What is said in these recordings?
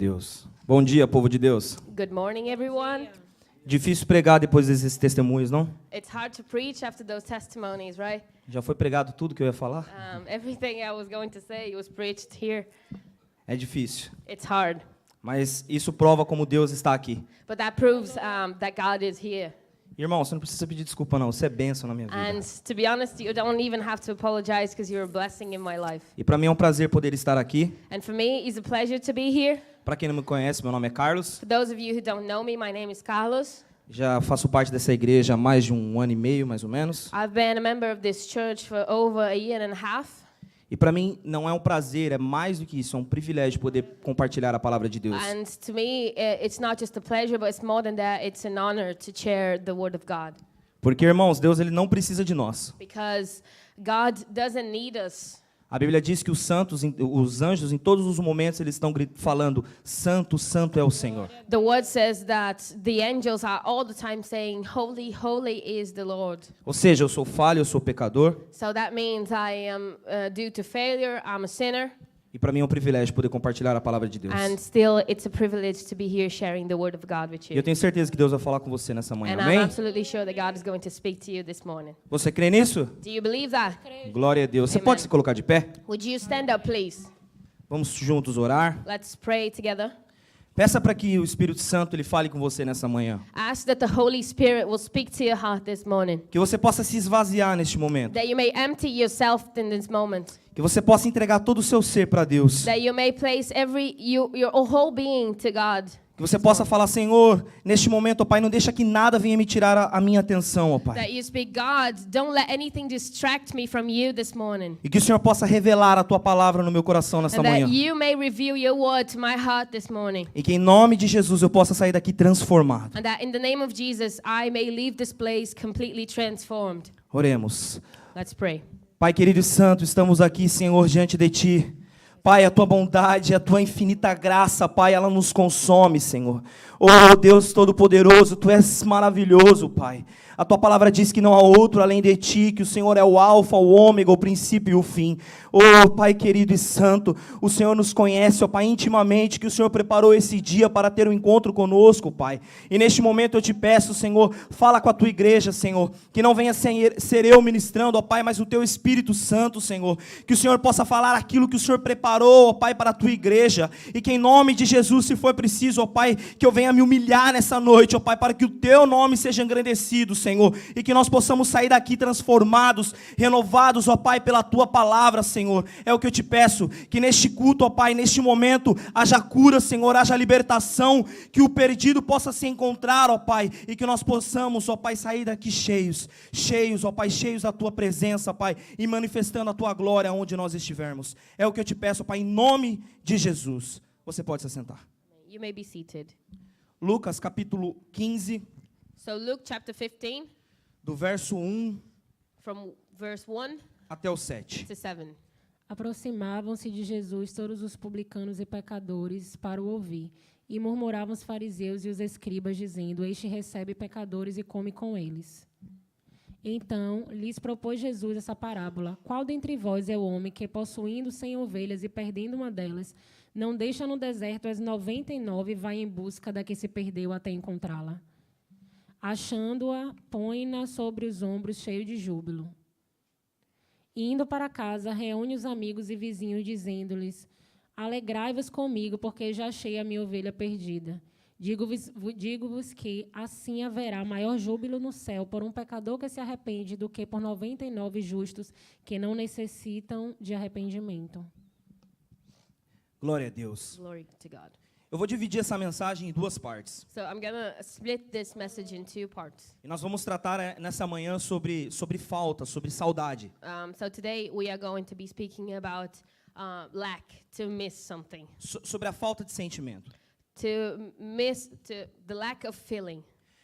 Deus. Bom dia, povo de Deus. Good morning, everyone. Difícil pregar depois desses testemunhos, não? It's hard to preach after those testimonies, right? Já foi pregado tudo que eu ia falar? Everything I was going to say was preached here. É difícil. It's hard. Mas isso prova como Deus está aqui. But that proves that God is here. Irmão, você não precisa pedir desculpa, não. Você é bênção na minha vida. And to be honest, you don't even have to apologize because you're a blessing in my life. E para mim é um prazer poder estar aqui. And for me, it's a pleasure to be here. Para quem não me conhece, meu nome é Carlos. For those of you who don't know me, my name is Carlos. Já faço parte dessa igreja há mais de um ano e meio, mais ou menos. I've been a member of this church for over a year and a half. E para mim não é um prazer, é mais do que isso, é um privilégio poder compartilhar a palavra de Deus. And to me, it's not just a pleasure, but it's more than that. It's an honor to share the word of God. Porque, irmãos, Deus ele não precisa de nós. Because God doesn't need us. A Bíblia diz que os santos, os anjos, em todos os momentos, eles estão falando, Santo, Santo é o Senhor. The word says that the angels are all the time saying, Holy, holy is the Lord. Ou seja, eu sou falho, eu sou pecador. So that means I am due to failure, I'm a sinner. E para mim é um privilégio poder compartilhar a palavra de Deus. And still, it's a privilege to be here sharing the word of God with E you. eu tenho certeza que Deus vai falar com você nessa manhã, And I'm amém? absolutely sure that God is going to speak to you this morning. Você crê nisso? Do you believe that? Glória a Deus. Você Amen. pode se colocar de pé? Would you stand up, please? Vamos juntos orar. Let's pray together. Peça para que o Espírito Santo ele fale com você nessa manhã. Ask that the Holy Spirit will speak to your heart this morning. Que você possa se esvaziar neste momento. That you may empty yourself in this moment. Que você possa entregar todo o seu ser para Deus. That you may place your whole being to God. Que você possa falar, Senhor, neste momento, ó Pai, não deixa que nada venha me tirar a minha atenção, ó Pai. That you speak, God, don't let anything distract me from you this morning. E que o Senhor possa revelar a Tua palavra no meu coração nessa And manhã. that you may reveal your word to my heart this morning. E que em nome de Jesus eu possa sair daqui transformado. And that in the name of Jesus, I may leave this place completely transformed. Oremos. Let's pray. Pai querido e santo, estamos aqui, Senhor, diante de Ti. Pai, a Tua bondade, a Tua infinita graça, Pai, ela nos consome, Senhor. Oh, Deus Todo-Poderoso, Tu és maravilhoso, Pai. A Tua palavra diz que não há outro além de Ti, que o Senhor é o alfa, o ômega, o princípio e o fim. Oh, Pai querido e santo, o Senhor nos conhece, ó Pai, intimamente, que o Senhor preparou esse dia para ter um encontro conosco, Pai. E neste momento eu te peço, Senhor, fala com a Tua igreja, Senhor, que não venha ser eu ministrando, ó Pai, mas o Teu Espírito Santo, Senhor. Que o Senhor possa falar aquilo que o Senhor preparou, ó Pai, para a Tua igreja. E que em nome de Jesus, se for preciso, ó Pai, que eu venha me humilhar nessa noite, ó Pai, para que o Teu nome seja engrandecido, Senhor, e que nós possamos sair daqui transformados, renovados, ó Pai, pela Tua palavra, Senhor. É o que eu te peço, que neste culto, ó Pai, neste momento, haja cura, Senhor, haja libertação, que o perdido possa se encontrar, ó Pai, e que nós possamos, ó Pai, sair daqui cheios, ó Pai, cheios da Tua presença, Pai, e manifestando a Tua glória onde nós estivermos. É o que eu te peço, ó Pai, em nome de Jesus. Você pode se assentar. You may be seated. Lucas, capítulo 15, So Luke chapter 15, do verso 1 from verse 1 até o 7. to 7. Aproximavam-se de Jesus todos os publicanos e pecadores para o ouvir, e murmuravam os fariseus e os escribas, dizendo: Este recebe pecadores e come com eles. Então lhes propôs Jesus essa parábola: Qual dentre vós é o homem que, possuindo 100 ovelhas e perdendo uma delas, não deixa no deserto as 99 e vai em busca da que se perdeu até encontrá-la? Achando-a, põe-na sobre os ombros, cheio de júbilo. Indo para casa, reúne os amigos e vizinhos, dizendo-lhes: Alegrai-vos comigo, porque já achei a minha ovelha perdida. Digo-vos que assim haverá maior júbilo no céu por um pecador que se arrepende do que por 99 justos que não necessitam de arrependimento. Glória a Deus. Glory to God. Eu vou dividir essa mensagem em duas partes. So I'm going to split this message in two parts. E nós vamos tratar nessa manhã sobre falta, sobre saudade. So today we are going to be speaking about lack, to miss something, Sobre a falta de sentimento. the lack of feeling.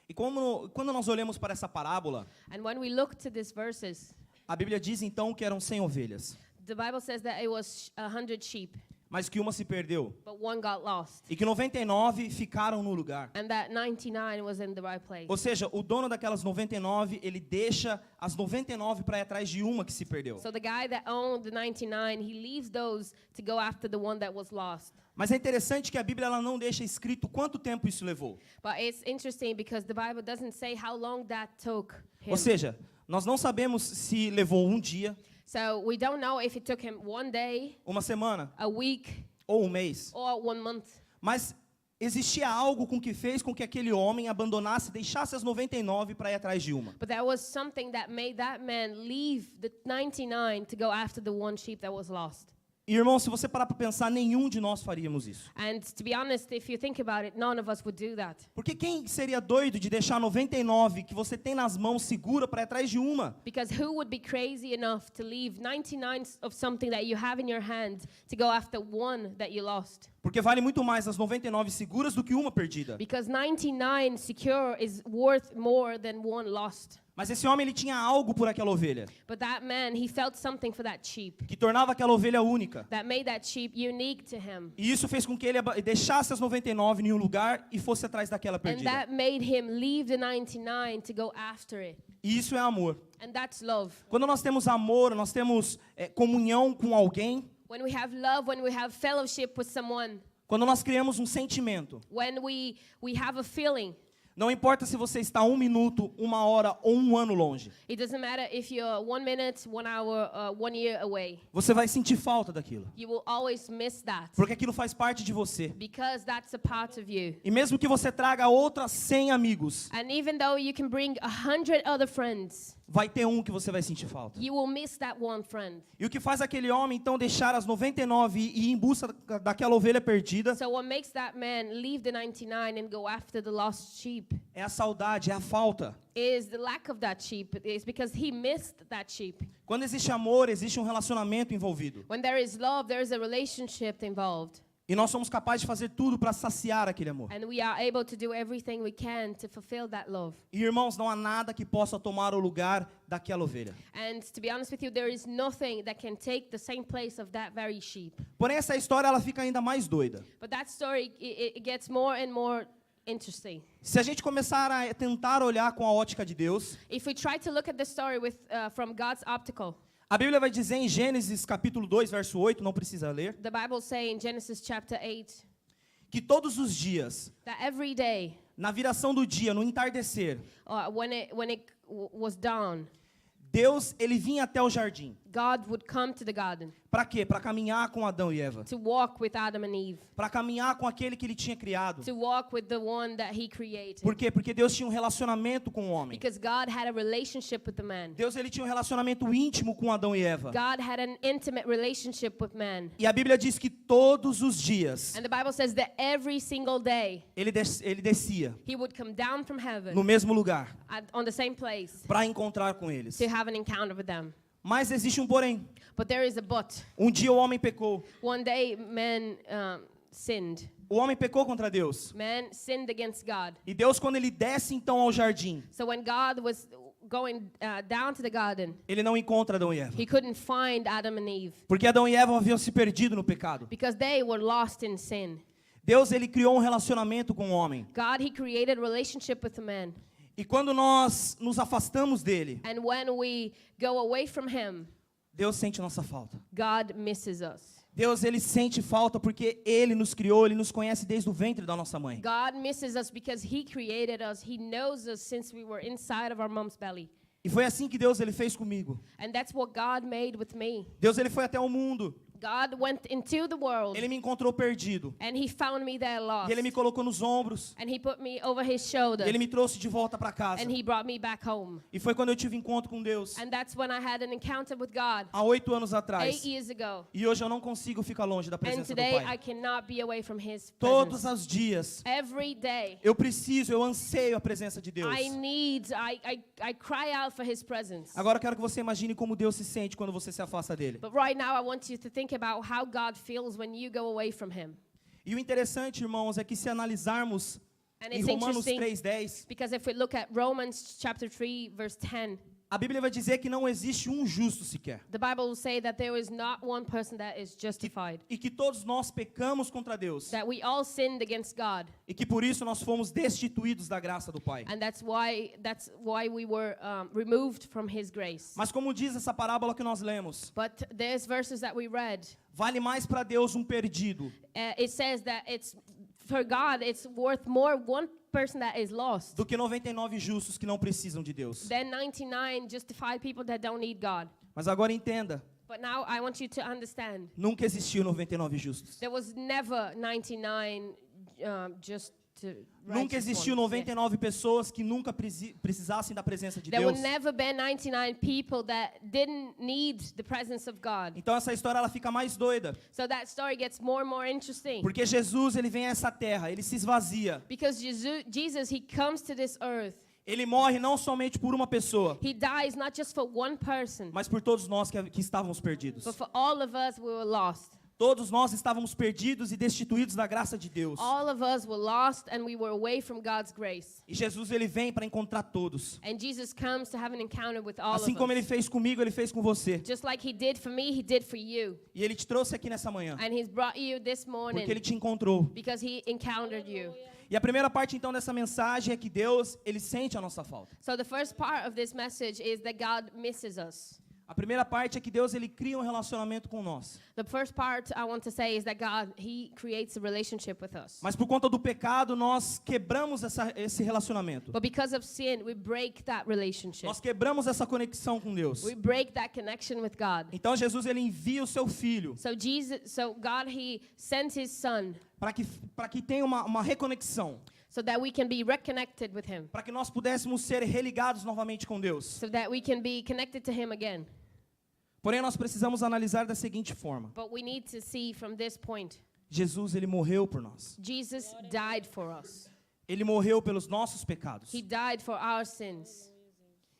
E quando nós olhamos para essa parábola, And when we look to these verses, a Bíblia diz então que eram 100 ovelhas, the Bible says that it was 100 sheep, mas que uma se perdeu. but one got lost. E que 99 ficaram no lugar. And that 99 was in the right place. Ou seja, o dono daquelas 99, ele deixa as 99 para ir atrás de uma que se perdeu. So the guy that owned the 99, he leaves those to go after the one that was lost. Mas é interessante que a Bíblia ela não deixa escrito quanto tempo isso levou. But it's interesting because the Bible doesn't say how long that took him. Ou seja, nós não sabemos se levou um dia, So we don't know if it took him 1 day, uma semana a week, ou um mês. or 1 month. Mas existia algo com que fez com que aquele homem abandonasse, deixasse as 99 para ir atrás de uma. But there was something that made that man leave the 99 to go after the one sheep that was lost. E, irmão, se você parar para pensar, nenhum de nós faríamos isso. And to be honest, if you think about it, none of us would do that. Porque quem seria doido de deixar 99 que você tem nas mãos segura para ir atrás de uma? Because who would be crazy enough to leave 99 of something that you have in your hand to go after one that you lost? Porque vale muito mais as 99 seguras do que uma perdida. Because 99 secure is worth more than one lost. Mas esse homem ele tinha algo por aquela ovelha, But that man, he felt something for that sheep que tornava aquela ovelha única. that made that sheep unique to him. E isso fez com que ele deixasse as 99 em um lugar e fosse atrás daquela And perdida. that made him leave the 99 to go after it. E isso é amor. And that's love. Quando nós temos amor, nós temos comunhão com alguém, When we have love, when we have fellowship with someone, quando nós criamos um sentimento, when we have a feeling, não importa se você está 1 minuto, 1 hora ou 1 ano longe, it doesn't matter if you're 1 minute, 1 hour, 1 year away. você vai sentir falta daquilo. You will always miss that Porque aquilo faz parte de você. because that's a part of you. E mesmo que você traga outras 100 amigos, And even though you can bring 100 other friends, vai ter um que você vai sentir falta. you will miss that one friend. E o que faz aquele homem, então, deixar as 99 e ir em busca daquela ovelha perdida So what makes that man leave the 99 and go after the lost sheep é a saudade, é a falta. is the lack of that sheep. It's because he missed that sheep. Quando existe amor, existe um relacionamento envolvido. When there is love, there is a relationship involved. E nós somos capazes de fazer tudo para saciar aquele amor. And we are able to do everything we can to fulfill that love. E, irmãos, não há nada que possa tomar o lugar daquela ovelha. And to be honest with you, there is nothing that can take the same place of that very sheep. Porém, essa história ela fica ainda mais doida. But that story, it gets more and more interesting. Se a gente começar a tentar olhar com a ótica de Deus, If we try to look at the story from God's optical, a Bíblia vai dizer em Gênesis capítulo 2, verso 8, não precisa ler, the Bible says in Genesis chapter 8 que todos os dias, that every day, na viração do dia, no entardecer, when it was dawn, Deus ele vinha até o jardim. God would come to the garden Para quê? Para caminhar com Adão e Eva. to walk with Adam and Eve, Para caminhar com aquele que ele tinha criado. to walk with the one that he created. Por quê? Porque Deus tinha um relacionamento com o homem. Because God had a relationship with the man. Deus ele tinha um relacionamento íntimo com Adão e Eva. God had an intimate relationship with man. E a Bíblia diz que todos os dias And the Bible says that every single day ele descia he would come down from heaven no mesmo lugar on the same place para encontrar com eles. to have an encounter with them. Mas existe um porém. But there is a but. Um dia o homem pecou. One day man sinned. O homem pecou contra Deus. Man sinned against God. E Deus, quando ele desce então ao jardim, So when God was going down to the garden, ele não encontra Adão e Eva. he couldn't find Adam and Eve Porque Adão e Eva haviam se perdido no pecado. because they were lost in sin. Deus ele criou um relacionamento com o homem. God, he created a relationship with the man. E quando nós nos afastamos dele, And when we go away from him, Deus sente nossa falta. God misses us. Deus ele sente falta porque ele nos criou, ele nos conhece desde o ventre da nossa mãe. God misses us because he created us. He knows us since we were inside of our mom's belly. E foi assim que Deus ele fez comigo. And that's what God made with me. Deus ele foi até o mundo. God went into the world Ele me encontrou perdido. and he found me there lost. E ele me colocou nos ombros. And he put me over his shoulder E ele me trouxe de volta para casa. and he brought me back home. E foi quando eu tive encontro com Deus, And that's when I had an encounter with God há 8 anos 8 atrás. years ago. E hoje eu não consigo ficar longe da And presença do today I Pai. cannot be away from his Todos presence. os dias Every day eu preciso, eu anseio a presença de Deus. I cry out for his presence. Agora eu quero que você imagine como Deus se sente quando você se afasta dele. But right now I want you to think about how God feels when you go away from him. E o interessante, irmãos, é que se analisarmos And em it's Romanos interesting 3:10, because if we look at Romans chapter 3 verse 10, A Bíblia vai dizer que não existe um justo sequer. The Bible will say that there is not one person that is justified. E que todos nós pecamos contra Deus. That we all sinned against God. E que por isso nós fomos destituídos da graça do Pai. And that's why we were removed from His grace. Mas como diz essa parábola que nós lemos, But there's verses that we read. vale mais para Deus um perdido It says that for God, it's worth more one person that is lost do que 99 justos que não precisam de Deus. than 99 justified people that don't need God. Mas agora entenda, But now I want you to understand, nunca existiu 99 justos. there was never 99 just Nunca existiu 99 pessoas que nunca precisassem da presença de There Deus. will never be 99 people that didn't need the presence of God. Então essa história ela fica mais doida, So that story gets more and more interesting. porque Jesus ele vem a essa terra, ele se esvazia. Because Jesus, He comes to this earth. Ele morre não somente por uma pessoa, He dies not just for one person, mas por todos nós que estávamos perdidos. but for all of us we were lost. Todos nós estávamos perdidos e destituídos da graça de Deus. All of us were lost and we were away from God's grace. E Jesus ele vem para encontrar todos. And Jesus comes to have an encounter with all Assim of como us. ele fez comigo, ele fez com você. Just like He did for me, He did for you. E ele te trouxe aqui nessa manhã, And He's brought you this porque morning ele te encontrou. because He encountered you. E a primeira parte então dessa mensagem é que Deus, ele sente a nossa falta. So the first part of this message is that God misses us. A primeira parte é que Deus ele cria um relacionamento com nós. The first part I want to say is that God, He creates a relationship with us. Mas por conta do pecado, nós quebramos esse relacionamento. But because of sin, we break that relationship. Nós quebramos essa conexão com Deus. We break that connection with God. Então Jesus ele envia o seu filho So God, He sent His Son para que tenha uma reconexão, so that we can be reconnected with Him, para que nós pudéssemos ser religados novamente com Deus. so that we can be connected to Him again. Porém, nós precisamos analisar da seguinte forma: But we need to see from this point, Jesus ele morreu por nós. Jesus died for us. Ele morreu pelos nossos pecados. He died for our sins.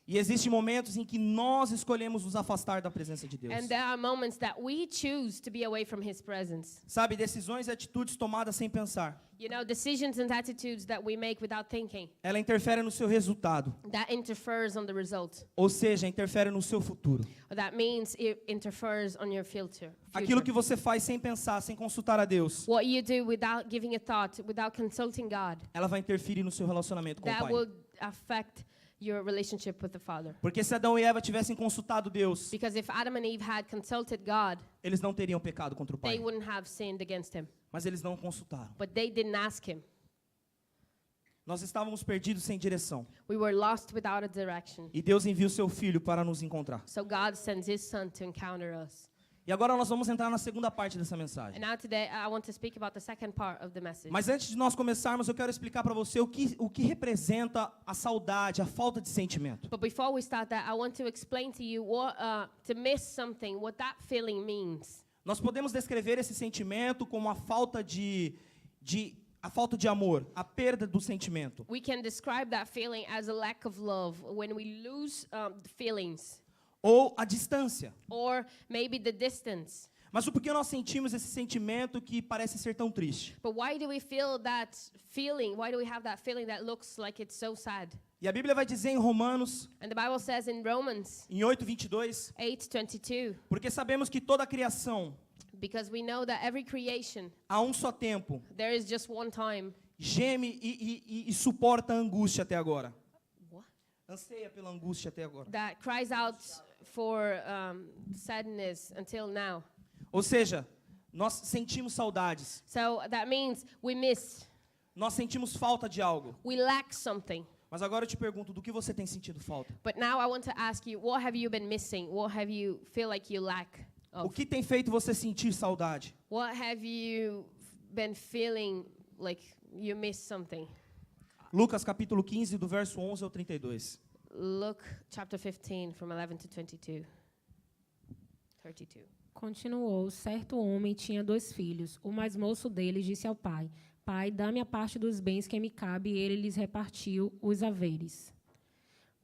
E existem momentos em que nós escolhemos nos afastar da presença de Deus. And there are moments that we choose to be away from His presence. Sabe, decisões e atitudes tomadas sem pensar. You know, decisions and attitudes that we make without thinking, Ela interfere no seu resultado. that interferes on the result. Ou seja, interfere no seu futuro. Or that means it interferes on your future. Aquilo que você faz sem pensar, sem consultar a Deus, What you do without giving a thought, without consulting God, ela vai interferir no seu relacionamento com o that Pai. will affect your relationship with the Father. Porque se Adão e Eva tivessem consultado Deus, Because if Adam and Eve had consulted God, eles não teriam pecado contra o they Pai. wouldn't have sinned against Him. Mas eles não consultaram. But they didn't ask Him. Nós estávamos perdidos sem direção. We were lost without a direction. E Deus envia o seu Filho para nos encontrar. So God sends His Son to encounter us. E agora nós vamos entrar na segunda parte dessa mensagem. And now today, I want to speak about the second part of the message. Mas antes de nós começarmos, eu quero explicar para você o que representa a saudade, a falta de sentimento. But before we start that, I want to explain to you what to miss something, what that feeling means. Nós podemos descrever esse sentimento como a falta de amor, a perda do sentimento. We can describe that feeling as a lack of love, when we lose the feelings, Ou a distância. or maybe the distance. Mas o porquê nós sentimos esse sentimento que parece ser tão triste? But why do we feel that feeling? Why do we have that feeling that looks like it's so sad? E a Bíblia vai dizer em Romanos, And the Bible says in Romans em 8:22, 8:22, porque sabemos que toda a criação, because we know that every creation, a um só tempo, there is just one time. geme e suporta a angústia até agora. What? Anseia pela angústia até agora. That cries out for sadness until now. Ou seja, nós sentimos saudades. So that means we miss, Nós sentimos falta de algo. we lack something. Mas agora eu te pergunto, do que você tem sentido falta? But now I want to ask you, what have you been missing? What have you feel like you lack O of? que tem feito você sentir saudade? What have you been feeling like you miss something? Lucas capítulo 15, do verso 11 ao 32. Luke chapter 15 from 11 to 22. 32. Continuou, certo homem tinha 2 filhos. O mais moço deles disse ao pai, Pai, dá-me a parte dos bens que me cabe, e ele lhes repartiu os haveres.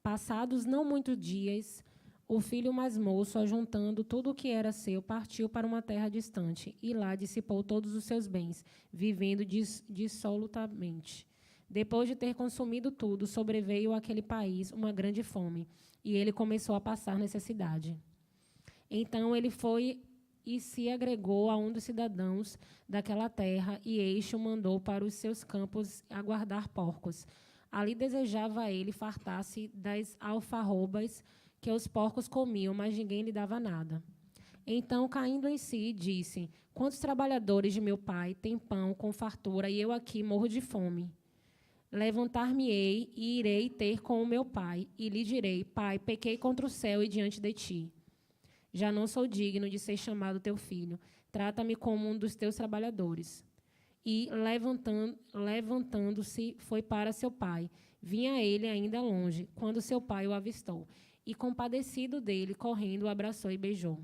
Passados não muitos dias, o filho mais moço, ajuntando tudo o que era seu, partiu para uma terra distante, e lá dissipou todos os seus bens, vivendo dissolutamente. Depois de ter consumido tudo, sobreveio àquele país uma grande fome, e ele começou a passar necessidade. Então ele foi e se agregou a um dos cidadãos daquela terra, e este o mandou para os seus campos a guardar porcos. Ali desejava ele fartar-se das alfarrobas que os porcos comiam, mas ninguém lhe dava nada. Então, caindo em si, disse: quantos trabalhadores de meu pai têm pão com fartura, e eu aqui morro de fome? Levantar-me-ei e irei ter com o meu pai, e lhe direi: Pai, pequei contra o céu e diante de ti. Já não sou digno de ser chamado teu filho. Trata-me como um dos teus trabalhadores. E, levantando-se, foi para seu pai. Vinha ele ainda longe, quando seu pai o avistou. E, compadecido dele, correndo, o abraçou e beijou.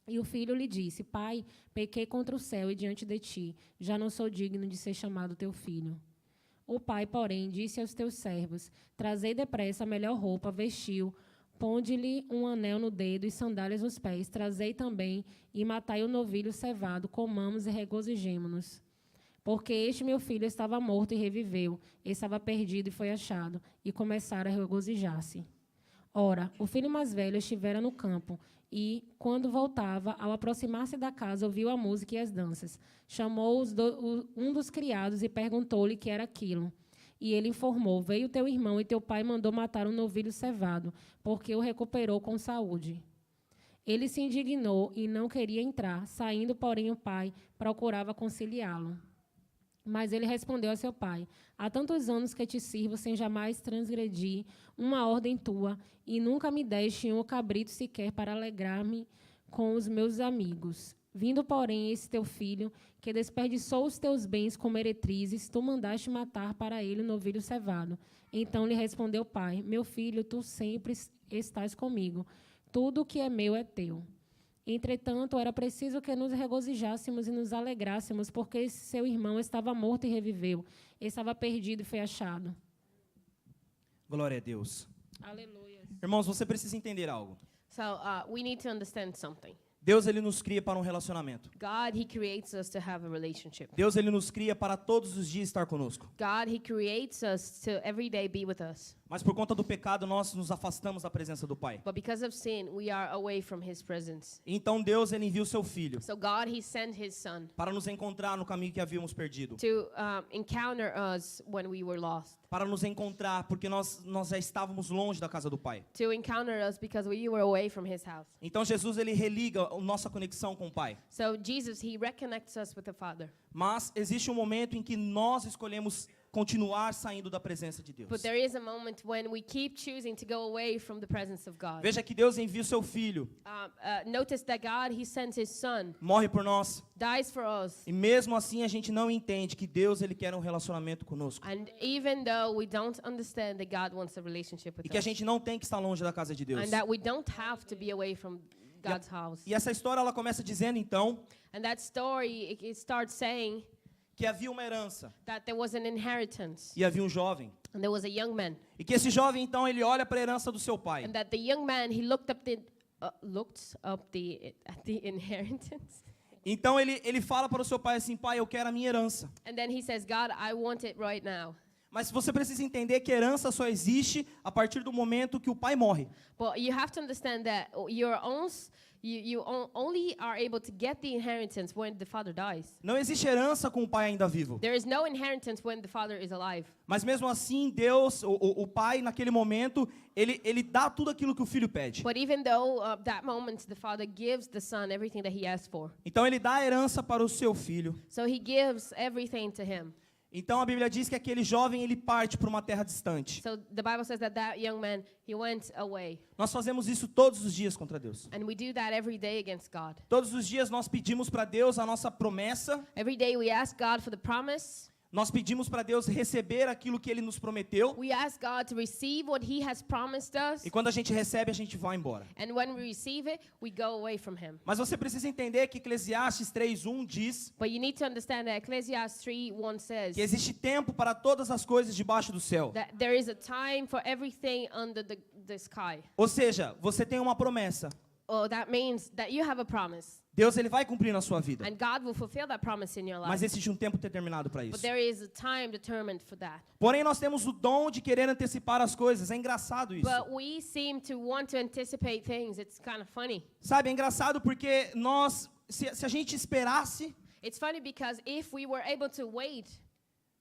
E o filho lhe disse: Pai, pequei contra o céu e diante de ti. Já não sou digno de ser chamado teu filho. O pai, porém, disse aos teus servos: Trazei depressa a melhor roupa, vestiu, ponde-lhe um anel no dedo e sandálias nos pés. Trazei também e matai o novilho cevado, comamos e regozijemo-nos. Porque este meu filho estava morto e reviveu, estava perdido e foi achado, e começaram a regozijar-se. Ora, o filho mais velho estivera no campo, e, quando voltava, ao aproximar-se da casa, ouviu a música e as danças. Chamou um dos criados e perguntou-lhe que era aquilo. E ele informou: veio teu irmão e teu pai mandou matar um novilho cevado, porque o recuperou com saúde. Ele se indignou e não queria entrar. Saindo, porém, o pai procurava conciliá-lo. Mas ele respondeu a seu pai: há tantos anos que te sirvo sem jamais transgredir uma ordem tua, e nunca me deste um cabrito sequer para alegrar-me com os meus amigos. Vindo, porém, esse teu filho, que desperdiçou os teus bens com meretrizes, tu mandaste matar para ele o novilho cevado. Então lhe respondeu o pai: meu filho, tu sempre estás comigo. Tudo o que é meu é teu. Entretanto, era preciso que nos regozijássemos e nos alegrássemos, porque esse seu irmão estava morto e reviveu, estava perdido e foi achado. Glória a Deus. Aleluia. Irmãos, você precisa entender algo. So we need to understand something. Deus, ele nos cria para um relacionamento. God, He creates us to have a relationship. Deus, ele nos cria para todos os dias estar conosco. God, He creates us to every day be with us. Mas por conta do pecado, nós nos afastamos da presença do Pai. But because of sin, we are away from His presence. Então Deus, ele envia o seu Filho So God, He sent His Son para nos encontrar no caminho que havíamos perdido. to encounter us when we were lost. Para nos encontrar, porque nós já estávamos longe da casa do Pai. To encounter us because we were away from His house. Então Jesus, ele religa a nossa conexão com o Pai. So Jesus, He reconnects us with the Father. Mas existe um momento em que nós escolhemos continuar saindo da presença de Deus. But there is a moment when we keep choosing to go away from the presence of God. Veja que Deus envia o seu Filho, Notice that God, He sent His Son, morre por nós. dies for us. E mesmo assim a gente não entende que Deus, ele quer um relacionamento conosco. And even though we don't understand that God wants a relationship with E que a us, gente não tem que estar longe da casa de Deus. and that we don't have to be away from God's house. E essa história, ela começa dizendo então And that story, it starts saying que havia uma herança that there was an inheritance, e havia um jovem. and there was a young man, E que esse jovem então ele olha para a herança do seu pai. and that the young man, he looked up at the inheritance, Então ele fala para o seu pai assim: pai, eu quero a minha herança. and then he says, God, I want it right now. Mas você precisa entender que herança só existe a partir do momento que o pai morre. But you have to understand that you only are able to get the inheritance when the father dies. Não existe herança com o pai ainda vivo. There is no inheritance when the father is alive. Mas mesmo assim, Deus, o pai, naquele momento, ele dá tudo aquilo que o filho pede. But even though that moment the father gives the son everything that he asked for. Então ele dá a herança para o seu filho. So he gives everything to him. Então a Bíblia diz que aquele jovem ele parte para uma terra distante. So the Bible says that young man, he went away. Nós fazemos isso todos os dias contra Deus. And we do that every day against God. Todos os dias nós pedimos para Deus a nossa promessa. Every day we ask God for the promise. Nós pedimos para Deus receber aquilo que Ele nos prometeu. We ask God to receive what He has promised us. E quando a gente recebe, a gente vai embora. And when we receive it, we go away from Him. Mas você precisa entender que Eclesiastes 3:1 diz But you need to understand that Ecclesiastes 3:1 says que existe tempo para todas as coisas debaixo do céu. that there is a time for everything under the sky. Ou seja, você tem uma promessa. that means that you have a promise. Deus ele vai cumprir na sua vida. And God will fulfill that promise in your Mas life. existe um tempo determinado para But isso. there is a time determined for that. Porém, nós temos o dom de querer antecipar as coisas. É engraçado isso. But we seem to want to anticipate things. It's kind of funny. Sabe, é engraçado porque se a gente esperasse, It's funny because if we were able to wait,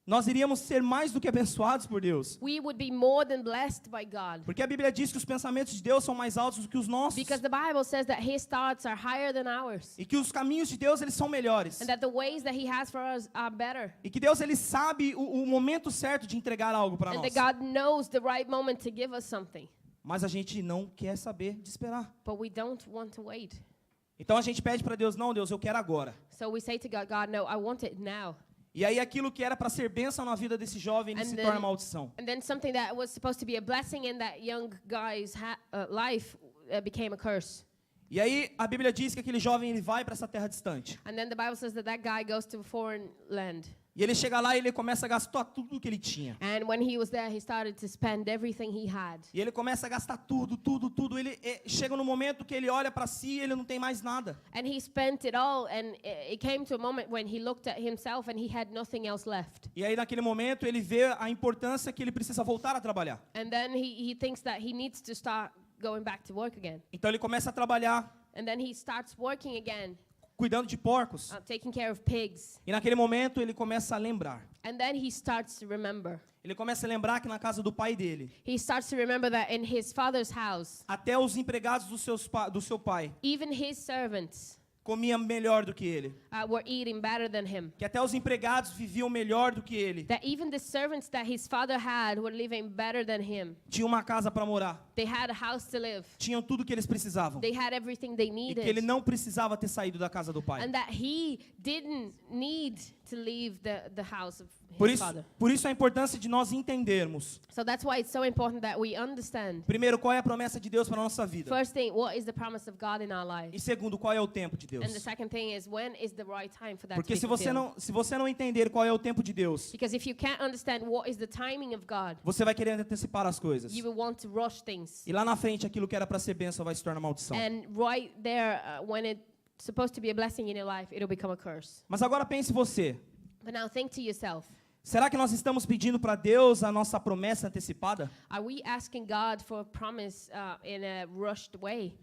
nós iríamos ser mais do que abençoados por Deus. we would be more than blessed by God. Porque a Bíblia diz que os pensamentos de Deus são mais altos do que os nossos. Because the Bible says that His thoughts are higher than ours. E que os caminhos de Deus eles são melhores. And that the ways that He has for us are better. E que Deus ele sabe o momento certo de entregar algo para And nós. that God knows the right moment to give us something. Mas a gente não quer saber de esperar. But we don't want to wait. Então a gente pede para Deus, não, Deus, eu quero agora. So we say to God, God, no, I want it now. E aí aquilo que era para ser bênção na vida desse jovem, ele And se then- torna maldição. And then something that was supposed to be a blessing in that young guy's life became a curse. E aí a Bíblia diz que aquele jovem ele vai para essa terra distante. And then the Bible says that that guy goes to a foreign land. E ele chega lá e ele começa a gastar tudo que ele tinha. And when he was there, he started to spend everything he had. E ele começa a gastar tudo. Ele chega no momento que ele olha para si e ele não tem mais nada. And he spent it all, and it came to a moment when he looked at himself and he had nothing else left. E aí naquele momento ele vê a importância que ele precisa voltar a trabalhar. And then he thinks that he needs to start going back to work again. Então ele começa a trabalhar And then he starts working again, cuidando de porcos. taking care of pigs. E naquele momento ele começa a lembrar. And then he starts to remember. Ele começa a lembrar que na casa do pai dele, He starts to remember that in his father's house, até os empregados do seu pai even his servants comiam melhor do que ele. were eating better than him. Que até os empregados viviam melhor do que ele. That even the servants that his father had were living better than him. Tinham uma casa para morar. They had a house to live. Tinham tudo que eles precisavam. They had everything they E que ele needed. não precisava ter saído da casa do pai. And that he didn't need to leave the house of Por his isso, father. por isso a importância de nós entendermos. So that's why it's so important that we understand. Primeiro, qual é a promessa de Deus para a nossa vida? First thing, what is the promise of God in our E lives? segundo, qual é o tempo de Deus? And the second thing is, when is the right time for that Porque to be se você não entender qual é o tempo de Deus, Because if you can't understand what is the timing of God, você vai querer antecipar as coisas. you will want to rush things. E lá na frente, aquilo que era para ser bênção vai se tornar maldição. And right there, when it's supposed to be a blessing in your life, it'll become a curse. Mas agora pense você. But now think to yourself, Será que nós estamos pedindo para Deus a nossa promessa antecipada? are we asking God for a promise in a rushed way?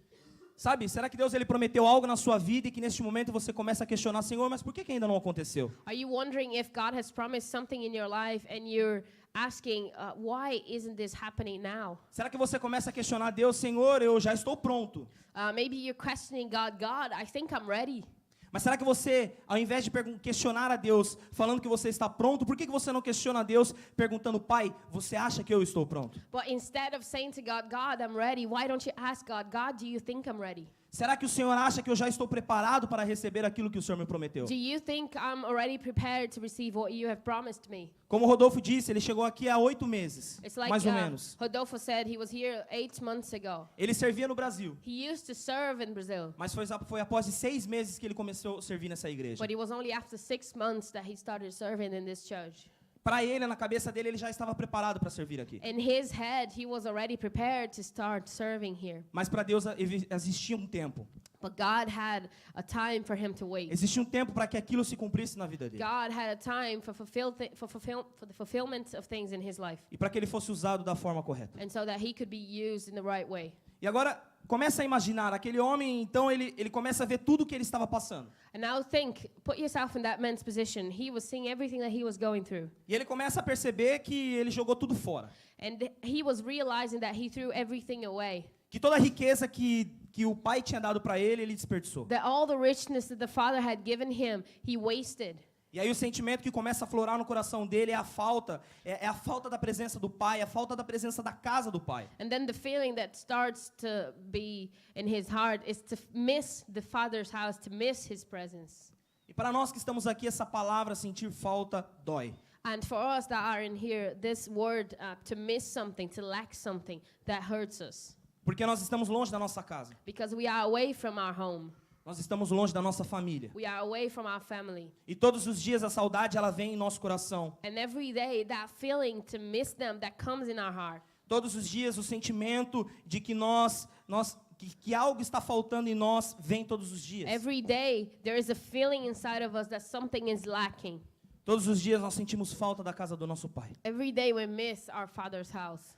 Sabe, será que Deus ele prometeu algo na sua vida e que neste momento você começa a questionar, Senhor, mas por que ainda não aconteceu? Are you wondering if God has promised something in your life and you're asking, why isn't this happening now? Será que você começa a questionar Deus, Senhor, eu já estou pronto? Maybe you're questioning God, God, I think I'm ready. Mas será que você, ao invés de questionar a Deus, falando que você está pronto, por que você não questiona a Deus perguntando, Pai, você acha que eu estou pronto? But instead of saying to God, God, I'm ready, why don't you ask God, God, do you think I'm ready? Será que o Senhor acha que eu já estou preparado para receber aquilo que o Senhor me prometeu? Do you think I'm already prepared to receive what you have promised me? Como o Rodolfo disse, ele chegou aqui há 8 meses, It's like mais ou menos. Rodolfo said, he was here 8 months ago. Ele servia no Brasil, He used to serve in Brazil, mas foi após 6 meses que ele começou a servir nessa igreja. but it was only after 6 months that he started serving in this church. Para ele, na cabeça dele, ele já estava preparado para servir aqui. In his head, he was already prepared to start serving here. Mas para Deus existia um tempo. But God had a time for him to wait. Existia um tempo para que aquilo se cumprisse na vida dele. God had a time for the fulfillment of things in his life, E para que ele fosse usado da forma correta. and so that he could be used in the right way. E agora, começa a imaginar, aquele homem, então, ele começa a ver tudo o que ele estava passando. And now think, put yourself in that man's position. He was seeing everything that he was going through. E ele começa a perceber que ele jogou tudo fora. And he was realizing that he threw everything away. Que toda a riqueza que o pai tinha dado para ele, ele desperdiçou. That all the richness that the Father had given him, he wasted. E aí o sentimento que começa a florar no coração dele é a falta da presença do pai, a falta da presença da casa do pai. And then the feeling that starts to be in his heart is to miss the Father's house, to miss his presence. E para nós que estamos aqui, essa palavra, sentir falta, dói. And for us that are in here, this word, to miss something, to lack something, that hurts us. Porque nós estamos longe da nossa casa. Because we are away from our home. Nós estamos longe da nossa família. We are away from our family. E todos os dias a saudade, ela vem em nosso coração. And every day, that feeling to miss them, that comes in our heart. Todos os dias o sentimento de que nós que algo está faltando em nós vem todos os dias. Every day, there is a feeling inside of us that something is lacking. Todos os dias nós sentimos falta da casa do nosso pai. Every day we miss our Father's house.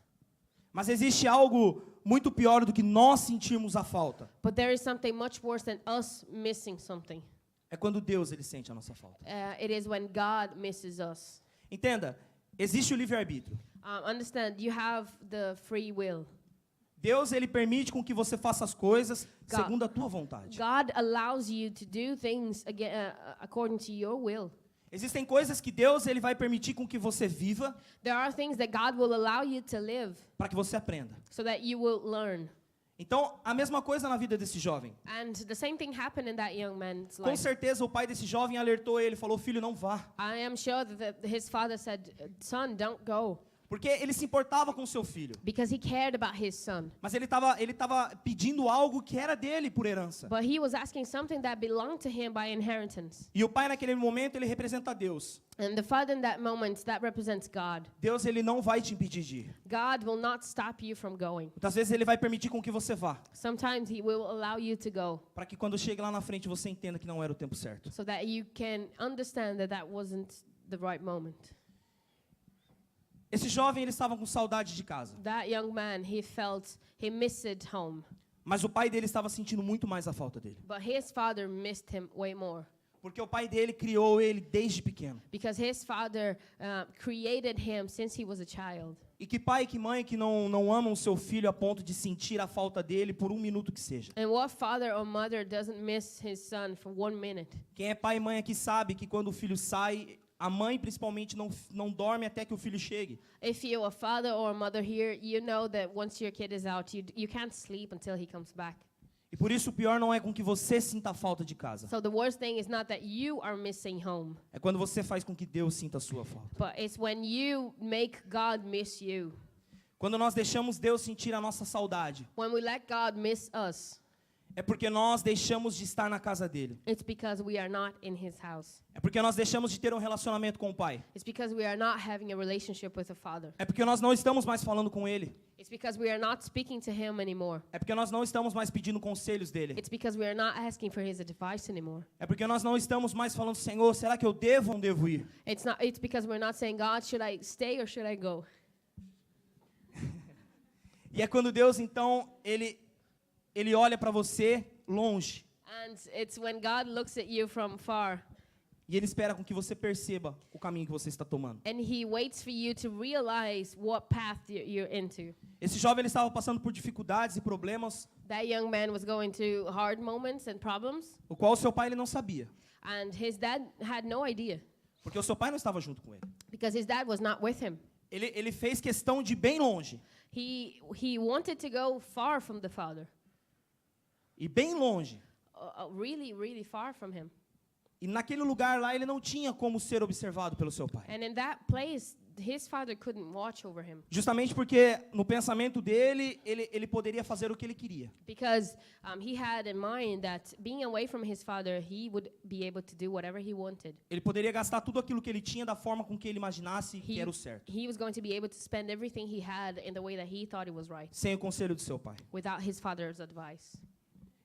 Mas existe algo muito pior do que nós sentirmos a falta. But there is something much worse than us missing something. É quando Deus ele sente a nossa falta. It is when God misses us. Entenda, existe o livre-arbítrio. Understand, you have the free will. Deus ele permite com que você faça as coisas God. segundo a tua vontade. God allows you to do things according to your will. Existem coisas que Deus ele vai permitir com que você viva There are things that God will allow you to live para que você aprenda. so that you will learn. Então, a mesma coisa na vida desse jovem. And the same thing happened in that young man's Com life. certeza o pai desse jovem alertou ele, falou: "Filho, não vá". I am sure that his father said, "Son, don't go." Porque ele se importava com seu filho. Because he cared about his son. Mas ele estava pedindo algo que era dele por herança. But he was asking something that belonged to him by inheritance. E o pai naquele momento ele representa Deus. And the father in that moment, that represents God. Deus ele não vai te impedir de ir. God will not stop you from going. Muitas vezes ele vai permitir com que você vá, Sometimes he will allow you to go para que quando chegue lá na frente você entenda que não era o tempo certo. so that you can understand that that wasn't the right moment. Esse jovem ele estava com saudade de casa, That young man, he missed home. mas o pai dele estava sentindo muito mais a falta dele, But his father missed him way more. porque o pai dele criou ele desde pequeno. Because his father created him since he was a child. E que pai e que mãe que não amam o seu filho a ponto de sentir a falta dele por um minuto que seja. And what father or mother doesn't miss his son for 1 minute? Quem é pai e mãe aqui sabe que quando o filho sai, a mãe principalmente não dorme até que o filho chegue. If you're a father or a mother here, you know that once your kid is out, you can't sleep until he comes back. E por isso o pior não é com que você sinta a falta de casa. So the worst thing is not that you are missing home, É quando você faz com que Deus sinta a sua falta. but it's when you make God miss you. Quando nós deixamos Deus sentir a nossa saudade, When we let God miss us, é porque nós deixamos de estar na casa dele. it's because we are not in his house. É porque nós deixamos de ter um relacionamento com o Pai. It's because we are not having a relationship with the Father. É porque nós não estamos mais falando com Ele. It's because we are not speaking to him anymore. É porque nós não estamos mais pedindo conselhos dele. It's because we are not asking for his advice anymore. É porque nós não estamos mais falando: Senhor, será que eu devo ou não devo ir? It's because we're not saying, God, should I stay or should I go? E é quando Deus, então, ele olha para você longe. And it's when God looks at you from far E Ele espera com que você perceba o caminho que você está tomando. and he waits for you to realize what path you're into. Esse jovem ele estava passando por dificuldades e problemas, That young man was going through hard moments and problems, o qual o seu pai ele não sabia. and his dad had no idea Porque o seu pai não estava junto com ele. because his dad was not with him. Ele fez questão de ir bem longe. He wanted to go far from the father, E bem longe. really, really far from him. E naquele lugar lá ele não tinha como ser observado pelo seu pai. And in that place, his father couldn't watch over him Justamente porque no pensamento dele, ele poderia fazer o que ele queria. because he had in mind that being away from his father, he would be able to do whatever he wanted. Ele poderia gastar tudo aquilo que ele tinha da forma com que ele imaginasse que era o certo. He was going to be able to spend everything he had in the way that he thought it was right, Sem o conselho do seu pai. without his father's advice.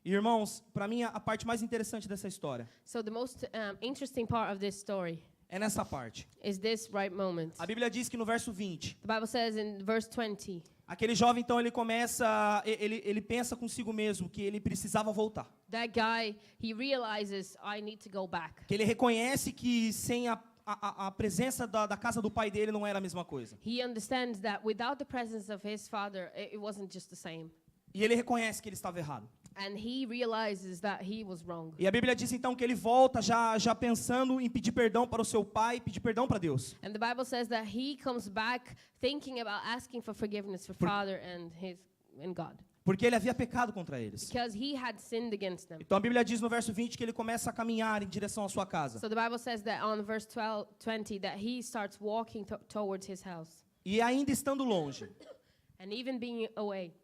E, irmãos, para mim a parte mais interessante dessa história So the most interesting part of this story é nessa parte. is this right moment. A Bíblia diz que no verso 20, The Bible says in verse 20, aquele jovem então ele ele pensa consigo mesmo que ele precisava voltar. that guy, he realizes, I need to go back. Que ele reconhece que sem a presença da casa do pai dele não era a mesma coisa. He understands that without the presence of his father, it wasn't just the same. E ele reconhece que ele estava errado. And he realizes that he was wrong. E a Bíblia diz então que ele volta já pensando em pedir perdão para o seu pai, pedir perdão para Deus. And the Bible says that he comes back thinking about asking for forgiveness for Father and God, Porque ele havia pecado contra eles. because he had sinned against them. Então a Bíblia diz no verso 20 que ele começa a caminhar em direção à sua casa. So the Bible says that on verse 20 that he starts walking towards his house. E ainda estando longe, And even being away,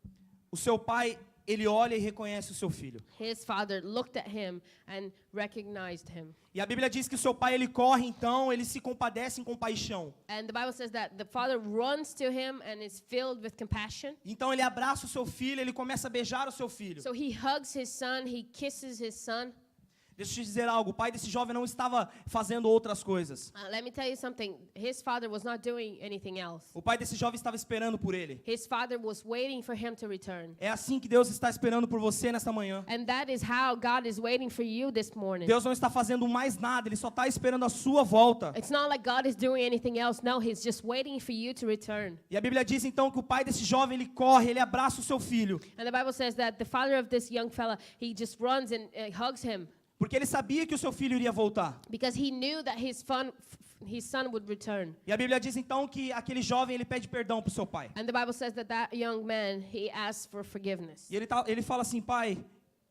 o seu pai ele olha e reconhece o seu filho. his father looked at him and recognized him. E a Bíblia diz que o seu pai, ele corre então, ele se compadece em compaixão. And the Bible says that the father runs to him and is filled with compassion. Então ele abraça o seu filho, ele começa a beijar o seu filho. So he hugs his son, he kisses his son. Deixa eu te dizer algo, o pai desse jovem não estava fazendo outras coisas. Let me tell you something. His father was not doing anything else. O pai desse jovem estava esperando por ele. His father was waiting for him to return. É assim que Deus está esperando por você nesta manhã. And that is how God is waiting for you this morning. Deus não está fazendo mais nada, ele só está esperando a sua volta. It's not like God is doing anything else. No, he's just waiting for you to return. E a Bíblia diz então que o pai desse jovem, ele corre, ele abraça o seu filho. And the Bible says that the father of this young fella, he just runs and hugs him Porque ele sabia que o seu filho iria voltar. because he knew that his son would return. E a Bíblia diz então que aquele jovem, ele pede perdão para o seu pai. And the Bible says that that young man, he asks for forgiveness. E ele fala assim, pai,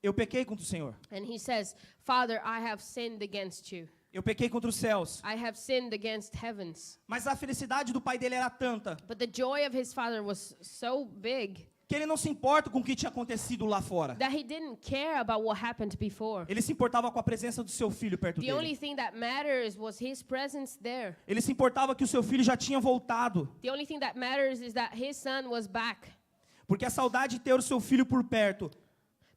eu pequei contra o Senhor. And he says, Father, I have sinned against you. Eu pequei contra os céus. I have sinned against heavens. Mas a felicidade do pai dele era tanta But the joy of his father was so big que ele não se importa com o que tinha acontecido lá fora. that he didn't care about what happened before. Ele se importava com a presença do seu filho perto The only dele. thing that matters was his presence there. Ele se importava que o seu filho já tinha voltado. The only thing that matters is that his son was back. Porque a saudade de ter o seu filho por perto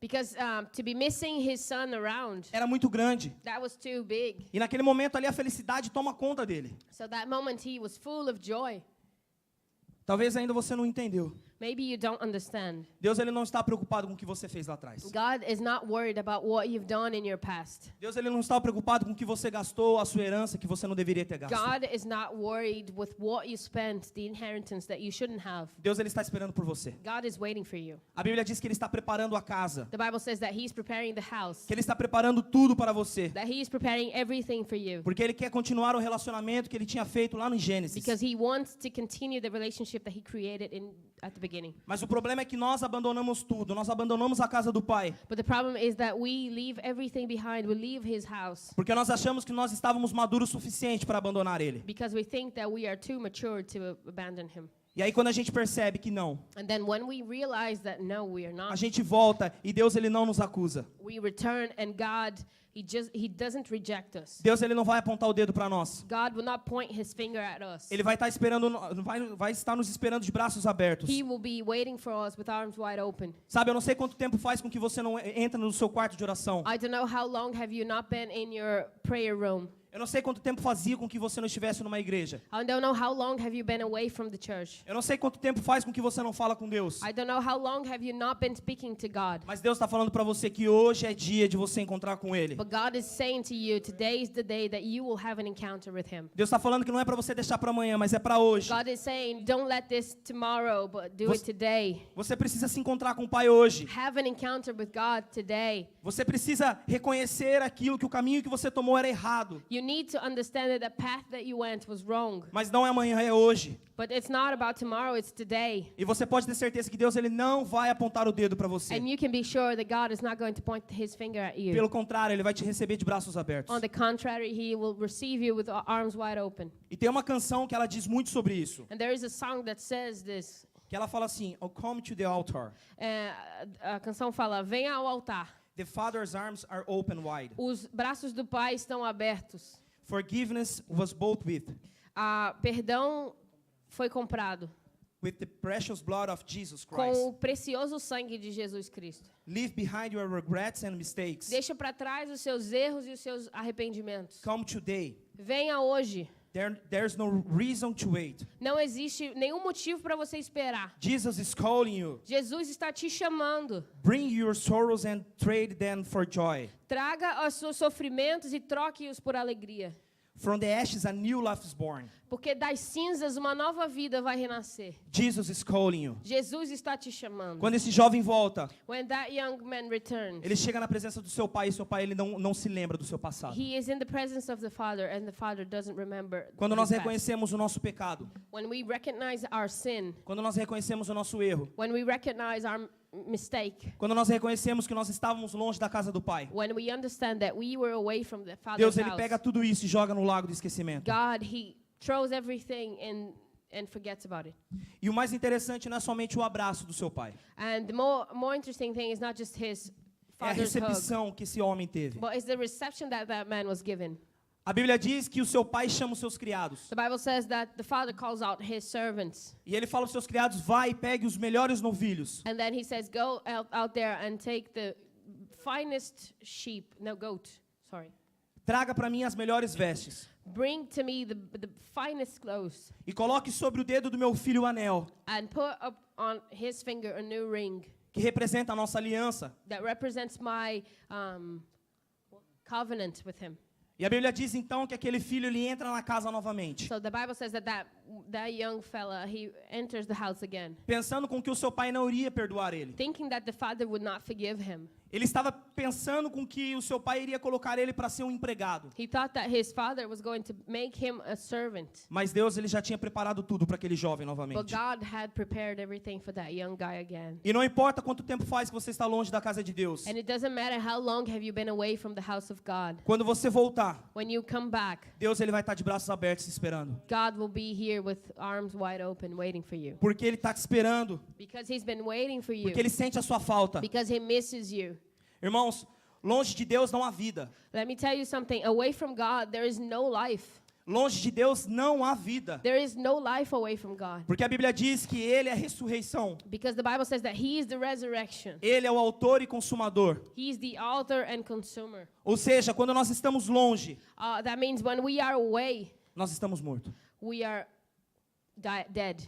Because to be missing his son around, era muito grande. that was too big. E naquele momento ali a felicidade toma conta dele. So that moment he was full of joy. Talvez ainda você não entendeu. Maybe you don't understand. Deus ele não está preocupado com o que você fez lá atrás. God is not worried about what you've done in your past. Deus ele não está preocupado com o que você gastou, a sua herança que você não deveria ter gasto. God is not worried with what you spent, the inheritance that you shouldn't have. Deus ele está esperando por você. God is waiting for you. A Bíblia diz que ele está preparando a casa, The Bible says that he's preparing the house, que ele está preparando tudo para você, that he is preparing everything for you. porque ele quer continuar o relacionamento que ele tinha feito lá no Gênesis. Because he wants to continue the relationship that he created at the beginning. Mas o problema é que nós abandonamos tudo, nós abandonamos a casa do Pai, But the problem is that we leave everything behind. We leave his house porque nós achamos que nós estávamos maduros o suficiente para abandonar ele. because we think that we are too mature to abandon him. E aí quando a gente percebe que não, And then when we realize that no, we are a not, gente volta e Deus ele não nos acusa. we return and God, he doesn't reject us. Deus ele não vai apontar o dedo para nós. God will not point his finger at us. Ele vai estar esperando, vai estar nos esperando de braços abertos. He will be waiting for us with arms wide open. Sabe, eu não sei quanto tempo faz com que você não entra no seu quarto de oração. I don't know how long have you not been in your prayer room. Eu não sei quanto tempo fazia com que você não estivesse numa igreja. I don't know how long have you been away from the church. Eu não sei quanto tempo faz com que você não fala com Deus. I don't know how long have you not been speaking to God. Mas Deus está falando para você que hoje é dia de você encontrar com Ele. But God is saying to you, today is the day that you will have an encounter with Him. Deus está falando que não é para você deixar para amanhã, mas é para hoje. God is saying, don't let this tomorrow, but do it today. Você precisa se encontrar com o Pai hoje. Have an encounter with God today. Você precisa reconhecer aquilo que o caminho que você tomou era errado. You need to understand that the path that you went was wrong. Mas não é amanhã, é hoje. But it's not about tomorrow, it's today. E você pode ter certeza que Deus ele não vai apontar o dedo para você. And you can be sure that God is not going to point his finger at you. Pelo contrário, Ele vai te receber de braços abertos. On the contrary, He will receive you with arms wide open. E tem uma canção que ela diz muito sobre isso. And there is a song that says this. Que ela fala assim, oh, come to the altar. A canção fala, venha ao altar. The Father's arms are open wide. Os braços do Pai estão abertos. Forgiveness was bought Perdão foi comprado with the precious blood of Jesus com Christ. o precioso sangue de Jesus Cristo. Leave behind your regrets and mistakes. Deixa para trás os seus erros e os seus arrependimentos. Come today. Venha hoje. There's no reason to wait. Não existe nenhum motivo para você esperar. Jesus is calling you. Jesus está te chamando. Bring your sorrows and trade them for joy. Traga os seus sofrimentos e troque-os por alegria. From the ashes a new life is born. Porque das cinzas uma nova vida vai renascer. Jesus is calling you. Jesus está te chamando. Quando esse jovem volta, When that young man returns, ele chega na presença do seu pai e seu pai ele não se lembra do seu passado. he is in the presence of the Father and the Father doesn't remember Quando his nós past. reconhecemos o nosso pecado, When we recognize our sin, quando nós reconhecemos o nosso erro, when we recognize our mistake, quando nós reconhecemos que nós estávamos longe da casa do pai, when we understand that we were away from the Father's Deus ele house, pega tudo isso e joga no lago do esquecimento. God, He throws everything and forgets about it. E o mais interessante não é somente o abraço do seu pai. And the more interesting thing is not just his É a father's hug, recepção que esse homem teve. but it's the reception that that man was given. A Bíblia diz que o seu pai chama os seus criados. The Bible says that the father calls out his servants. E ele fala aos seus criados, vai e pegue os melhores novilhos. And then he says, go out there and take the finest goat. Sorry. Traga para mim as melhores vestes. Bring to me the finest clothes. E coloque sobre o dedo do meu filho o anel, And put up on his finger a new ring que representa a nossa aliança. that represents my covenant with him. E a Bíblia diz então que aquele filho ele entra na casa novamente, So the Bible says that young fella, he enters the house again, pensando com que o seu pai não iria perdoar ele. thinking that the father would not forgive him. Ele estava pensando com que o seu pai iria colocar ele para ser um empregado. He thought that his father was going to make him a servant. Mas Deus ele já tinha preparado tudo para aquele jovem But novamente. God had prepared everything for that young guy again. E não importa quanto tempo faz que você está longe da casa de Deus. And it doesn't matter how long have you been away from the house of God. Quando você voltar, When you come back, Deus ele vai estar de braços abertos esperando. God will be here with arms wide open waiting for you. Porque ele está te esperando. Because he's been waiting for you. Porque ele sente a sua falta. Because he misses you. Irmãos, longe de Deus não há vida. Let me tell you something. Away from God, there is no life. Longe de Deus não há vida. There is no life away from God. Porque a Bíblia diz que ele é a ressurreição. Because the Bible says that he is the resurrection. Ele é o autor e consumador. He is the author and consumer. Ou seja, quando nós estamos longe, That means when we are away, nós estamos mortos. we are dead.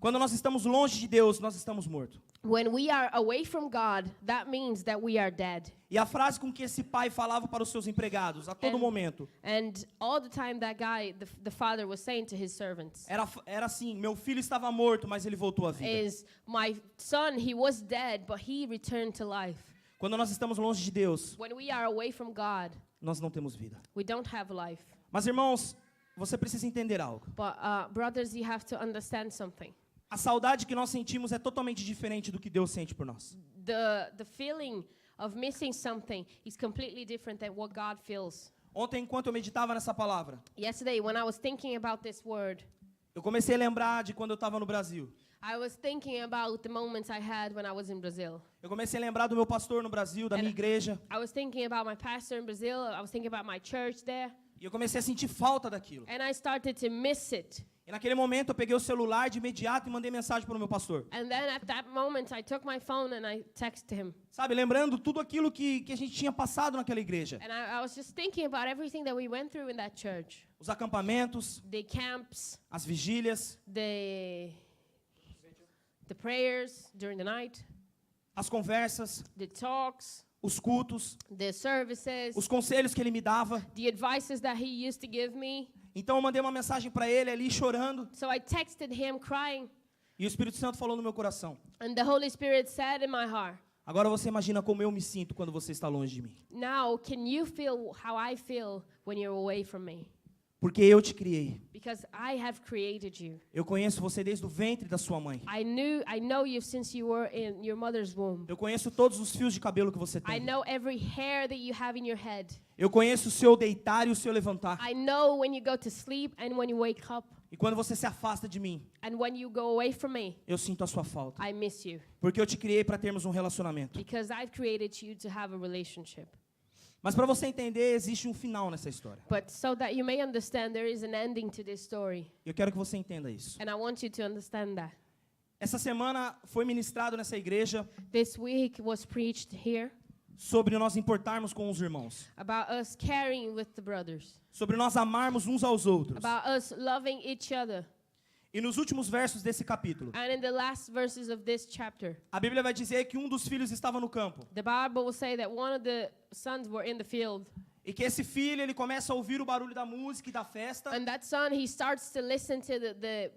Quando nós estamos longe de Deus, nós estamos mortos. When we are away from God, that means that we are dead. E a frase com que esse pai falava para os seus empregados a todo momento And all the time that guy, the father was saying to his servants, era assim: meu filho estava morto, mas ele voltou à vida. is, my son, he was dead, but he returned to life. Quando nós estamos longe de Deus, When we are away from God, nós não temos vida. we don't have life. Mas irmãos, você precisa entender algo. But brothers, you have to understand something. A saudade que nós sentimos é totalmente diferente do que Deus sente por nós. The feeling of missing something is completely different than what God feels. Ontem, enquanto eu meditava nessa palavra, Yesterday, when I was thinking about this word, eu comecei a lembrar de quando eu estava no Brasil. I was thinking about the moments I had when I was in Brazil. Eu comecei a lembrar do meu pastor no Brasil, da minha igreja. I was thinking about my pastor in Brazil. I was thinking about my church there. E eu comecei a sentir falta daquilo. And I started to miss it. E naquele momento eu peguei o celular de imediato e mandei mensagem para o meu pastor. And then at that moment, I took my phone and I texted him. Sabe, lembrando tudo aquilo que a gente tinha passado naquela igreja. And I was just thinking about everything that we went through in that church. Os acampamentos, The camps, as vigílias, the prayers during the night, as conversas, the talks, os cultos, the services, os conselhos que ele me dava. the advices that he used to give me. Então eu mandei uma mensagem para ele ali chorando. So I texted him crying. E o Espírito Santo falou no meu coração: And the Holy Spirit said in my heart, agora você imagina como eu me sinto quando você está longe de mim. now can you feel how I feel when you're away from me? Porque eu te criei. Because I have created you. Eu conheço você desde o ventre da sua mãe. I know you since you were in your mother's womb. Eu conheço todos os fios de cabelo que você I tem. know every hair that you have in your head. Eu conheço o seu deitar e o seu levantar. I know when you go to sleep and when you wake up. E quando você se afasta de mim, And when you go away from me, eu sinto a sua falta. I miss you. Porque eu te criei para termos um relacionamento. Because I've created you to have a relationship. Mas para você entender, existe um final nessa história. But so that you may understand, there is an ending to this story. Eu quero que você entenda isso. And I want you to understand that. Essa semana foi ministrado nessa igreja This week was preached here sobre nós importarmos com os irmãos. about us caring with the brothers. Sobre nós amarmos uns aos outros. About us loving each other. E nos últimos versos desse capítulo, And in the last verses of this chapter, a Bíblia vai dizer que um dos filhos estava no campo. the Bible will say that one of the sons were in the field. E que esse filho, ele começa a ouvir o barulho da música e da festa. And that son, he starts to listen to the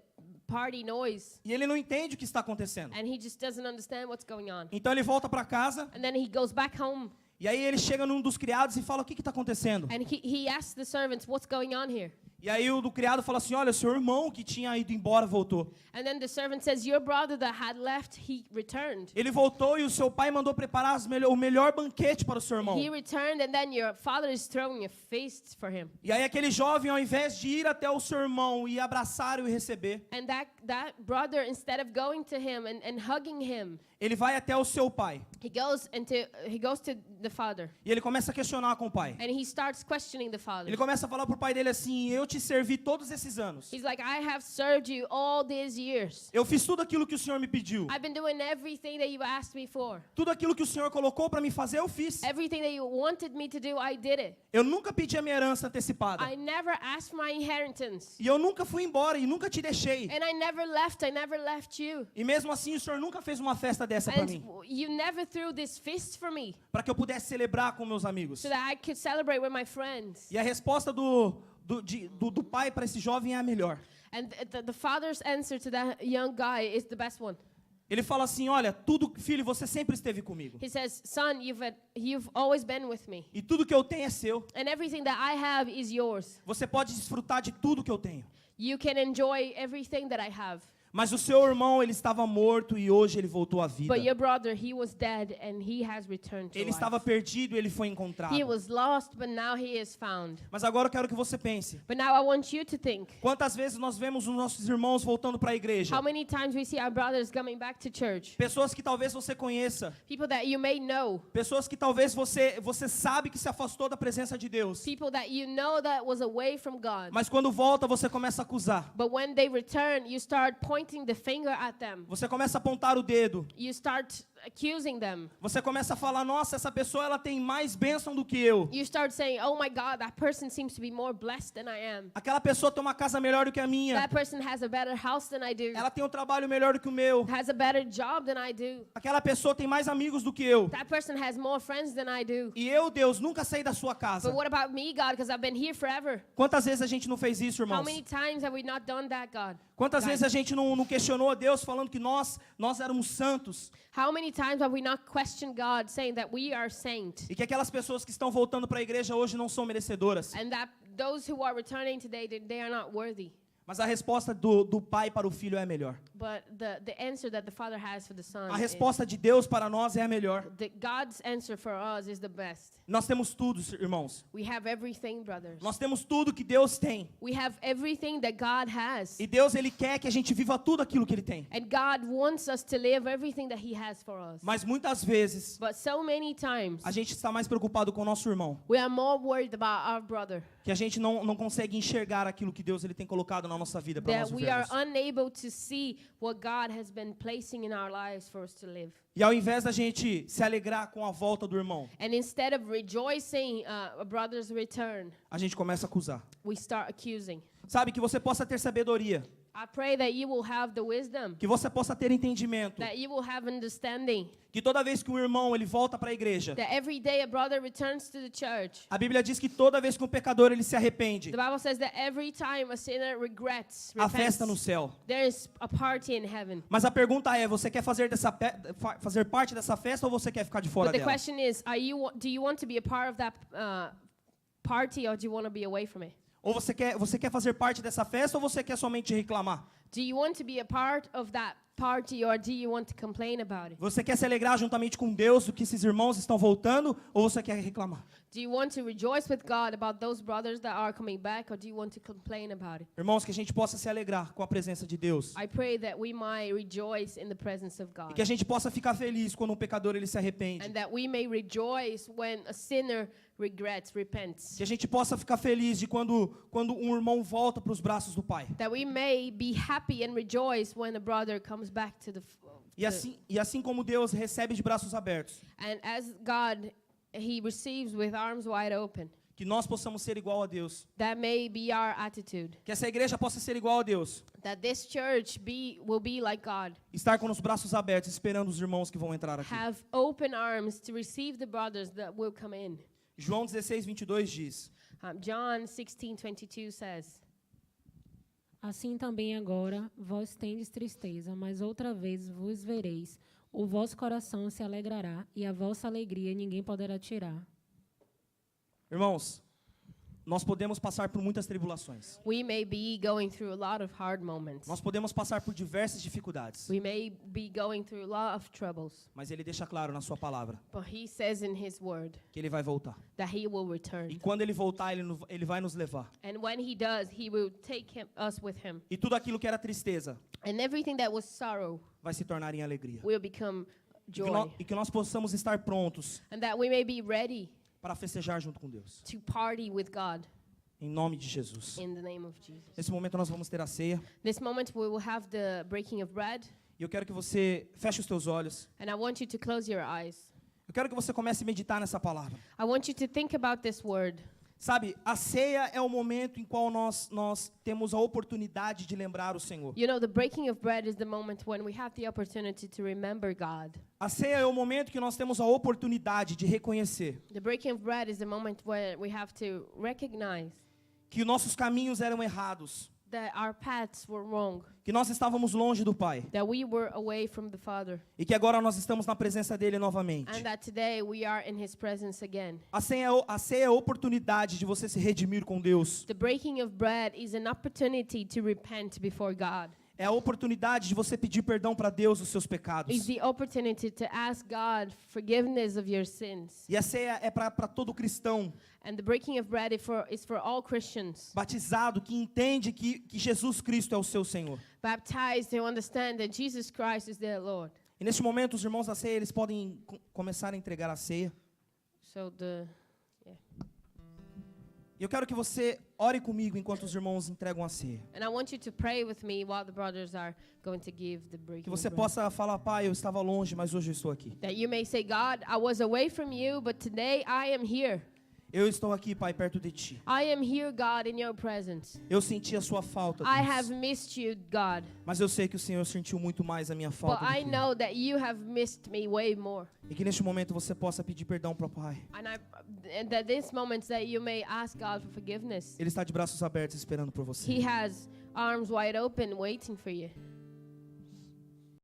party noise. E ele não entende o que está acontecendo. And he just doesn't understand what's going on. Então ele volta para casa. And then he goes back home. E aí ele chega num dos criados e fala: o que está acontecendo? And he asks the servants, what's going on here? E aí o do criado fala assim, olha, seu irmão que tinha ido embora voltou. And then the servant says, your brother that had left, he returned. Ele voltou e o seu pai mandou preparar o melhor banquete para o seu irmão. He returned, and then your father is throwing a feast for him. E aí aquele jovem, ao invés de ir até o seu irmão e abraçar e receber, And that brother, instead of going to him and hugging him, ele vai até o seu pai. he goes to the father. E ele começa a questionar com o pai. And he starts questioning the father. Ele começa a falar pro pai dele assim, eu te servi todos esses anos. He's like, I have served you all these years. Eu fiz tudo aquilo que o Senhor me pediu. I've been doing everything that you asked me for. Tudo aquilo que o Senhor colocou para me fazer, eu fiz. Everything that you wanted me to do, I did it. Eu nunca pedi a minha herança antecipada. I never asked for my inheritance. E eu nunca fui embora e nunca te deixei. And I never left you. E mesmo assim o Senhor nunca fez uma festa dessa para mim. And you never threw this feast for me Para que eu pudesse celebrar com meus amigos. so that I could celebrate with my friends. E a resposta do pai para esse jovem é a melhor. And the father's answer to that young guy is the best one. Ele fala assim, olha, filho, você sempre esteve comigo. He says, son, you've always been with me. E tudo que eu tenho é seu. And everything that I have is yours. Você pode desfrutar de tudo que eu tenho. You can enjoy everything that I have. Mas o seu irmão, ele estava morto e hoje ele voltou à vida. But your brother, he was dead and he has returned to Ele life. estava perdido e ele foi encontrado. He was lost, but now he is found. Mas agora eu quero que você pense. But now I want you to think. Quantas vezes nós vemos os nossos irmãos voltando para a igreja? How many times we see our brothers coming back to church? Pessoas que talvez você conheça. People that you may know. Pessoas que talvez você sabe que se afastou da presença de Deus. People that you know that was away from God. Mas quando volta, você começa a acusar. But when they return, you start pointing the finger at them. Você começa a apontar o dedo. You start accusing them. Você começa a falar, nossa, essa pessoa ela tem mais bênção do que eu. You start saying, oh my God, that person seems to be more blessed than I am. Aquela pessoa tem uma casa melhor do que a minha. That person has a better house than I do. Ela tem um trabalho melhor do que o meu. Has a better job than I do. Aquela pessoa tem mais amigos do que eu. That person has more friends than I do. E eu, Deus, nunca saí da sua casa. But what about me, God? Because I've been here forever. Quantas vezes a gente não fez isso, How irmãos? many times have we not done that, God? Quantas vezes a gente não questionou a Deus falando que nós éramos santos? How many times have we not questioned God, saying that we are saint? E que aquelas pessoas que estão voltando para a igreja hoje não são merecedoras. And that those who are returning today, they are not worthy. Mas a resposta do pai para o filho é a melhor. But the answer that the Father has for the Son A resposta de Deus para nós é a melhor. God's answer for us is the best. Nós temos tudo, irmãos. We have everything, brothers. Nós temos tudo que Deus tem. We have everything that God has. E Deus, Ele quer que a gente viva tudo aquilo que Ele tem. And God wants us to live everything that He has for us. Mas muitas vezes, But so many times, a gente está mais preocupado com o nosso irmão. we are more worried about our brother. Que a gente não consegue enxergar aquilo que Deus ele tem colocado na nossa vida para nós That we are vivermos. unable to see what God has been placing in our lives for us to live. E ao invés da gente se alegrar com a volta do irmão, And instead of rejoicing a brother's return, a gente começa a acusar. we start accusing. Sabe, que você possa ter sabedoria, I pray that you will have the wisdom, que você possa ter entendimento, that you will have understanding, que toda vez que um irmão ele volta para a igreja, that every day a brother returns to the church. a Bíblia diz que toda vez que um pecador ele se arrepende, The Bible says that every time a sinner repents, há festa no céu. there is a party in heaven. Mas a pergunta é, você quer fazer parte dessa festa ou você quer ficar de fora But the dela? question is, do you want to be a part of that party, or do you want to be away from it? Ou você quer fazer parte dessa festa ou você quer somente reclamar? Do you want to be a part of that party, or do you want to complain about it? Você quer se alegrar juntamente com Deus do que esses irmãos estão voltando ou você quer reclamar? Do you want to rejoice with God about those brothers that are coming back, or do you want to complain about it? Irmãos, que a gente possa se alegrar com a presença de Deus. I pray that we might rejoice in the presence of E God, que a gente possa ficar feliz quando um pecador ele se arrepende. and that we may rejoice when a sinner repents. Que a gente possa ficar feliz de quando um irmão volta para os braços do Pai. That we may be happy and rejoice when a brother comes back to the E assim como Deus recebe de braços abertos, and as God, He receives with arms wide open. que nós possamos ser igual a Deus. That may be our attitude. Que essa igreja possa ser igual a Deus. That this church will be like God. Estar com os braços abertos, esperando os irmãos que vão entrar aqui. Have open arms to receive the brothers that will come in. João 16:22 diz: John 16:22 says, Assim também agora vós tendes tristeza, mas outra vez vos vereis. O vosso coração se alegrará, e a vossa alegria ninguém poderá tirar. Irmãos, Nós podemos passar por muitas tribulações. We may be going through a lot of hard moments. Nós podemos passar por diversas dificuldades. We may be going through a lot of troubles. Mas ele deixa claro na sua palavra But he says in his word que ele vai voltar. that he will E return. quando ele voltar, ele vai nos levar. And when he does, he will take us with him. E tudo aquilo que era tristeza And everything that was sorrow vai se tornar em alegria. will become joy. E que nós possamos estar prontos And that we may be ready para festejar junto com Deus. to party with God Em nome de Jesus. in the name of Jesus. Nesse momento nós vamos ter a ceia. This moment we will have the breaking of bread. E eu quero que você feche os teus olhos. And I want you to close your eyes. Eu quero que você comece a meditar nessa palavra. I want you to think about this word. Sabe, a ceia é o momento em qual nós temos a oportunidade de lembrar o Senhor. You know, the breaking of bread is the moment when we have the opportunity to remember God. A ceia é o momento que nós temos a oportunidade de reconhecer The breaking of bread is the moment where we have to recognize que nossos caminhos eram errados, that our paths were wrong, que nós estávamos longe do Pai that we were away from the Father, e que agora nós estamos na presença dele novamente. and that today we are in His presence again. A ceia é a oportunidade de você se redimir com Deus. The breaking of bread is an opportunity to repent before God. É a oportunidade de você pedir perdão para Deus dos seus pecados. It's the opportunity to ask God forgiveness of your sins. E a ceia é para todo cristão And the breaking of bread is for all Christians, batizado que entende que Jesus Cristo é o seu Senhor. baptized to understand that Jesus Christ is their Lord. E neste momento os irmãos da ceia, eles podem começar a entregar a ceia. So E eu quero que você ore comigo enquanto os irmãos entregam a ceia. and I want you to pray with me while the brothers are going to give the breaking Que of você bread. possa falar, Pai, eu estava longe, mas hoje eu estou aqui. That you may say, God, I was away from you, but today I am here. Eu estou aqui, Pai, perto de Ti. I am here, God, in your presence. Eu senti a sua falta, I Deus. have missed you, God, Mas eu sei que o Senhor sentiu muito mais a minha but falta do I que eu. know that you have missed me way more. E que neste momento você possa pedir perdão para o Pai. And that this moment that you may ask God for forgiveness. Ele está de braços abertos esperando por você. He has arms wide open waiting for you.